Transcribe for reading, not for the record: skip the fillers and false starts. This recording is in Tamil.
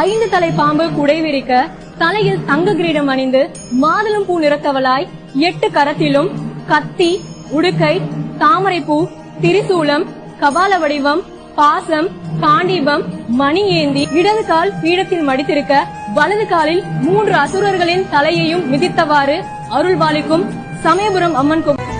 5 தலை பாம்பு குடை விரிக்க தலையில் தங்க கிரீடம் அணிந்து மாதுளம் பூ நிறத்தவளாய் 8 கரத்திலும் கத்தி, உடுக்கை, தாமரைப்பூ, திரிசூலம், கபால வடிவம், பாசம், காண்டீபம், மணி ஏந்தி இடது கால் பீடத்தில் மடித்திருக்க வலது காலில் 3 அசுரர்களின் தலையையும் மிதித்தவாறு அருள்பாலிக்கும் சமயபுரம் அம்மன் கோவில்.